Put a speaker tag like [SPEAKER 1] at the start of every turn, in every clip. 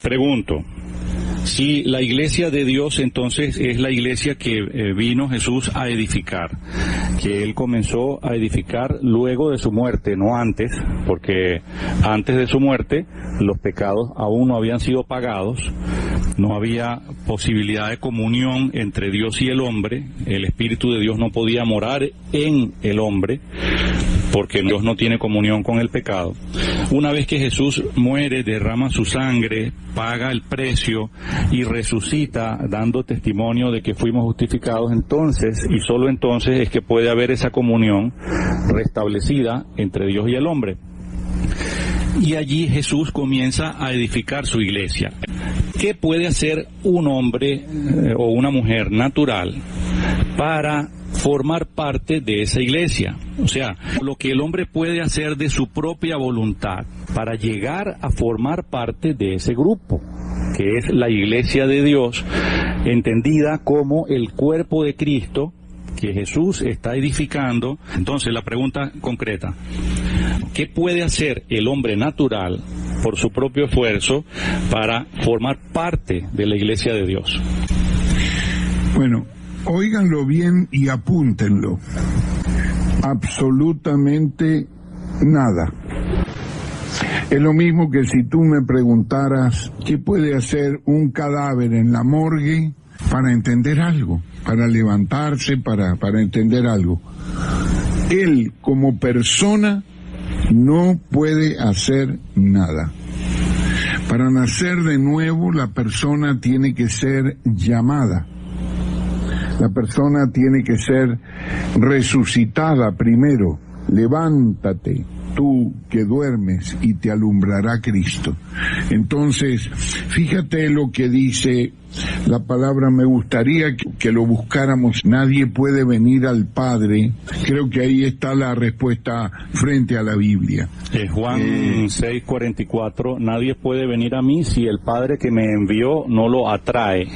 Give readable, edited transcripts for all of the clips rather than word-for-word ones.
[SPEAKER 1] Pregunto, si la iglesia de Dios entonces es la iglesia que vino Jesús a edificar, que Él comenzó a edificar luego de su muerte, no antes, porque antes de su muerte los pecados aún no habían sido pagados, no había posibilidad de comunión entre Dios y el hombre, el Espíritu de Dios no podía morar en el hombre, porque Dios no tiene comunión con el pecado. Una vez que Jesús muere, derrama su sangre, paga el precio y resucita dando testimonio de que fuimos justificados, entonces y solo entonces es que puede haber esa comunión restablecida entre Dios y el hombre. Y allí Jesús comienza a edificar su iglesia. ¿Qué puede hacer un hombre o una mujer natural para formar parte de esa iglesia? O sea, lo que el hombre puede hacer de su propia voluntad para llegar a formar parte de ese grupo, que es la iglesia de Dios, entendida como el cuerpo de Cristo que Jesús está edificando. Entonces, la pregunta concreta: ¿qué puede hacer el hombre natural por su propio esfuerzo para formar parte de la iglesia de Dios?
[SPEAKER 2] Bueno, óiganlo bien y apúntenlo. Absolutamente nada. Es lo mismo que si tú me preguntaras qué puede hacer un cadáver en la morgue para entender algo, para levantarse, para entender algo. Él como persona no puede hacer nada. Para nacer de nuevo, la persona tiene que ser llamada. La persona tiene que ser resucitada primero. Levántate, tú que duermes, y te alumbrará Cristo. Entonces, fíjate lo que dice la palabra. Me gustaría que lo buscáramos. Nadie puede venir al Padre. Creo que ahí está la respuesta frente a la Biblia.
[SPEAKER 1] Juan 6:44, nadie puede venir a mí si el Padre que me envió no lo atrae,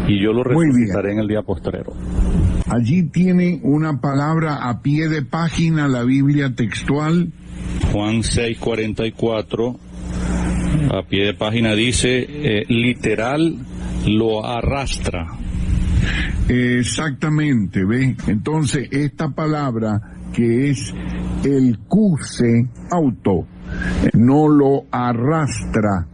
[SPEAKER 1] y yo lo resucitaré en el día postrero.
[SPEAKER 2] Allí tiene una palabra a pie de página, la Biblia textual.
[SPEAKER 1] Juan 6:44, a pie de página dice, literal, lo arrastra.
[SPEAKER 2] Exactamente, ¿ve? Entonces, esta palabra que es el cuse auto, no lo arrastra.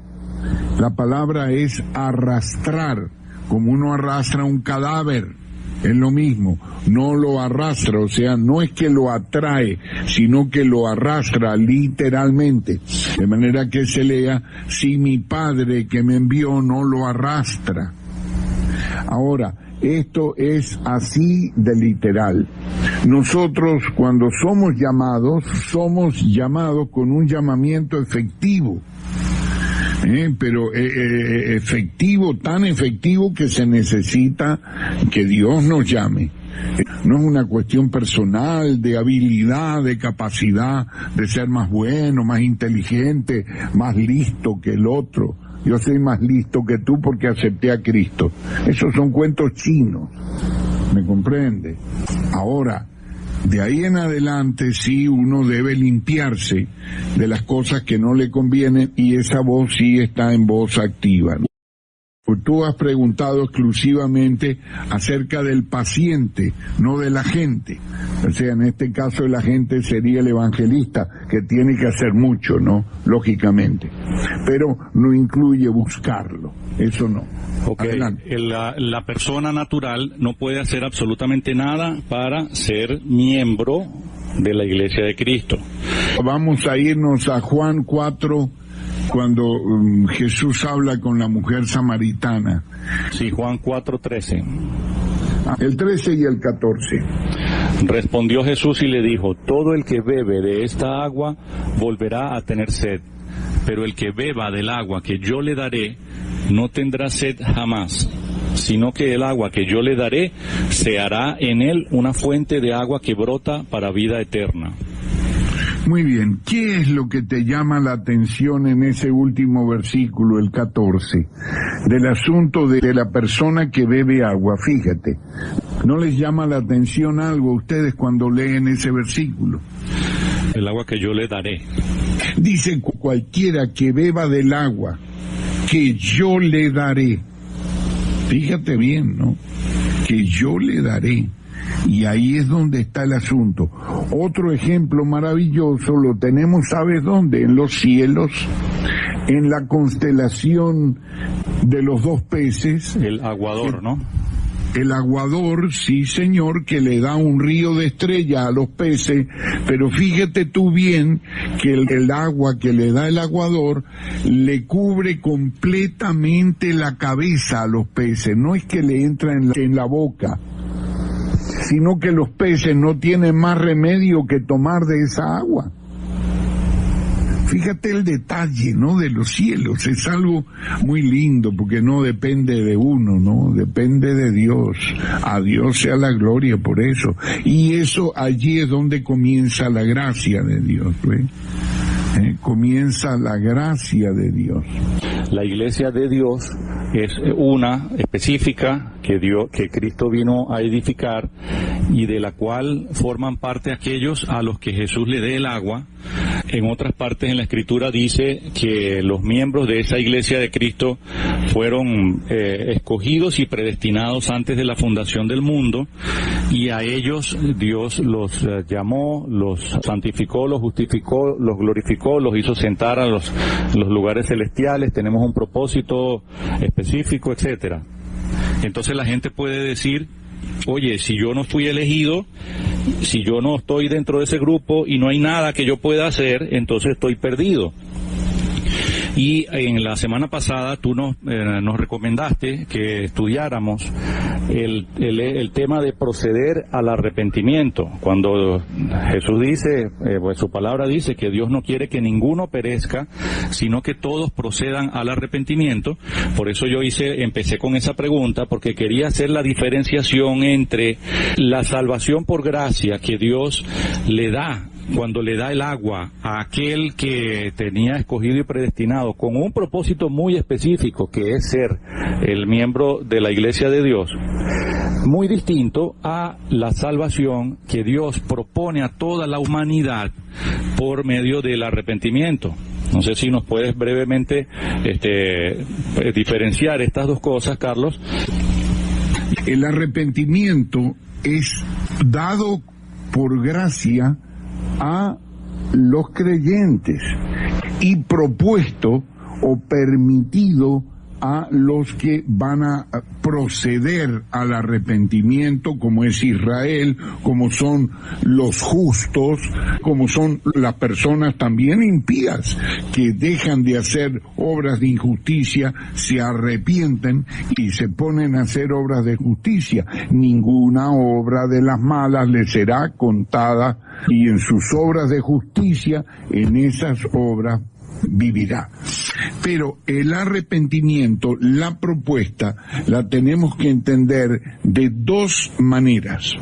[SPEAKER 2] La palabra es arrastrar, como uno arrastra un cadáver. Es lo mismo, no lo arrastra, o sea, no es que lo atrae, sino que lo arrastra literalmente. De manera que se lea, si mi Padre que me envió no lo arrastra. Ahora, esto es así de literal. Nosotros cuando somos llamados con un llamamiento efectivo. Pero efectivo, tan efectivo que se necesita que Dios nos llame. No es una cuestión personal, de habilidad, de capacidad, de ser más bueno, más inteligente, más listo que el otro. Yo soy más listo que tú porque acepté a Cristo. Esos son cuentos chinos, ¿me comprende? Ahora, de ahí en adelante sí uno debe limpiarse de las cosas que no le convienen, y esa voz sí está en voz activa, ¿no? Pues tú has preguntado exclusivamente acerca del paciente, no de la gente. O sea, en este caso el agente sería el evangelista, que tiene que hacer mucho, ¿no? Lógicamente. Pero no incluye buscarlo, eso no.
[SPEAKER 1] Okay. La persona natural no puede hacer absolutamente nada para ser miembro de la Iglesia de Cristo.
[SPEAKER 2] Vamos a irnos a Juan 4, cuando Jesús habla con la mujer samaritana.
[SPEAKER 1] Sí, Juan 4:13.
[SPEAKER 2] El 13 y el 14.
[SPEAKER 1] Respondió Jesús y le dijo, todo el que bebe de esta agua volverá a tener sed, pero el que beba del agua que yo le daré no tendrá sed jamás, sino que el agua que yo le daré se hará en él una fuente de agua que brota para vida eterna.
[SPEAKER 2] Muy bien, ¿qué es lo que te llama la atención en ese último versículo, el 14? Del asunto de la persona que bebe agua, fíjate. ¿No les llama la atención algo a ustedes cuando leen ese versículo?
[SPEAKER 1] El agua que yo le daré.
[SPEAKER 2] Dice, cualquiera que beba del agua que yo le daré. Fíjate bien, ¿no? Que yo le daré. Y ahí es donde está el asunto. Otro ejemplo maravilloso lo tenemos, ¿sabes dónde? En los cielos, en la constelación de los 2 peces.
[SPEAKER 1] El aguador, ¿no?
[SPEAKER 2] El aguador, sí señor, que le da un río de estrellas a los peces, pero fíjate tú bien que el agua que le da el aguador le cubre completamente la cabeza a los peces, no es que le entra en la boca, sino que los peces no tienen más remedio que tomar de esa agua. Fíjate el detalle, ¿no?, de los cielos. Es algo muy lindo porque no depende de uno, ¿no? Depende de Dios. A Dios sea la gloria por eso. Y eso allí es donde comienza la gracia de Dios, ¿ves? Comienza la gracia de Dios.
[SPEAKER 1] La iglesia de Dios es una específica que Cristo vino a edificar y de la cual forman parte aquellos a los que Jesús le dé el agua. En otras partes en la Escritura dice que los miembros de esa iglesia de Cristo fueron escogidos y predestinados antes de la fundación del mundo, y a ellos Dios los llamó, los santificó, los justificó, los glorificó, los hizo sentar a los lugares celestiales. Tenemos un propósito específico, etcétera. Entonces la gente puede decir: oye, si yo no fui elegido, si yo no estoy dentro de ese grupo y no hay nada que yo pueda hacer, entonces estoy perdido. Y en la semana pasada tú nos recomendaste que estudiáramos el tema de proceder al arrepentimiento. Cuando Jesús dice, pues su palabra dice que Dios no quiere que ninguno perezca, sino que todos procedan al arrepentimiento. Por eso yo empecé con esa pregunta, porque quería hacer la diferenciación entre la salvación por gracia que Dios le da cuando le da el agua a aquel que tenía escogido y predestinado con un propósito muy específico, que es ser el miembro de la iglesia de Dios, muy distinto a la salvación que Dios propone a toda la humanidad por medio del arrepentimiento. No sé si nos puedes brevemente diferenciar estas dos cosas, Carlos.
[SPEAKER 2] El arrepentimiento es dado por gracia a los creyentes y propuesto o permitido a los que van a proceder al arrepentimiento, como es Israel, como son los justos, como son las personas también impías que dejan de hacer obras de injusticia, se arrepienten y se ponen a hacer obras de justicia. Ninguna obra de las malas les será contada, y en sus obras de justicia, en esas obras vivirá. Pero el arrepentimiento, la propuesta, la tenemos que entender de 2 maneras.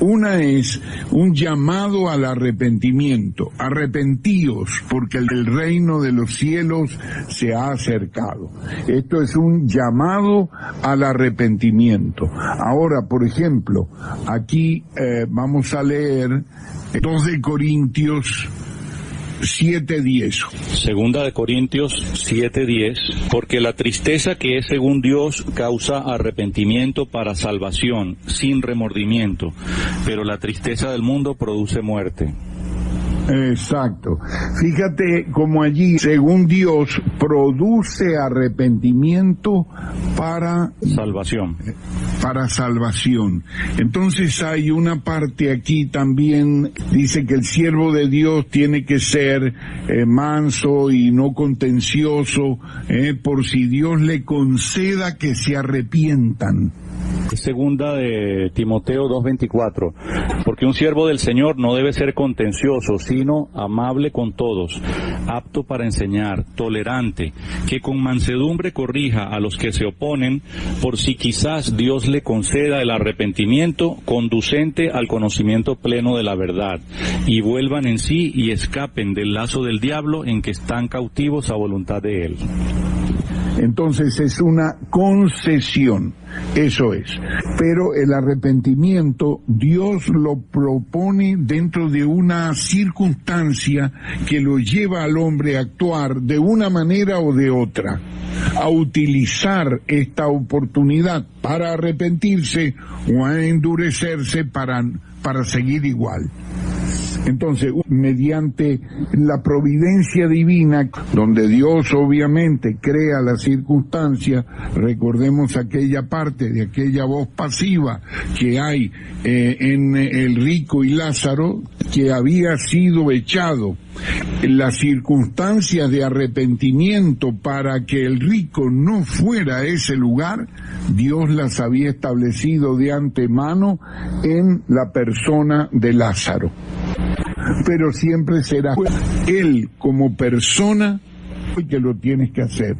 [SPEAKER 2] Una es un llamado al arrepentimiento. Arrepentíos, porque el reino de los cielos se ha acercado. Esto es un llamado al arrepentimiento. Ahora, por ejemplo, aquí vamos a leer 2 de Corintios 7:10.
[SPEAKER 1] Segunda de Corintios 7:10, porque la tristeza que es según Dios causa arrepentimiento para salvación, sin remordimiento, pero la tristeza del mundo produce muerte.
[SPEAKER 2] Exacto. Fíjate como allí, según Dios, produce arrepentimiento para
[SPEAKER 1] salvación.
[SPEAKER 2] Para salvación. Entonces hay una parte aquí también, dice que el siervo de Dios tiene que ser manso y no contencioso, por si Dios le conceda que se arrepientan.
[SPEAKER 1] Segunda de Timoteo 2:24, porque un siervo del Señor no debe ser contencioso, sino amable con todos, apto para enseñar, tolerante, que con mansedumbre corrija a los que se oponen, por si quizás Dios le conceda el arrepentimiento conducente al conocimiento pleno de la verdad, y vuelvan en sí y escapen del lazo del diablo en que están cautivos a voluntad de él.
[SPEAKER 2] Entonces es una concesión, eso es. Pero el arrepentimiento Dios lo propone dentro de una circunstancia que lo lleva al hombre a actuar de una manera o de otra, a utilizar esta oportunidad para arrepentirse o a endurecerse para seguir igual. Entonces, mediante la providencia divina, donde Dios obviamente crea la circunstancia, recordemos aquella parte de aquella voz pasiva que hay en el rico y Lázaro, que había sido echado. Las circunstancias de arrepentimiento para que el rico no fuera a ese lugar, Dios las había establecido de antemano en la persona de Lázaro. Pero siempre será él como persona el que lo tienes que hacer.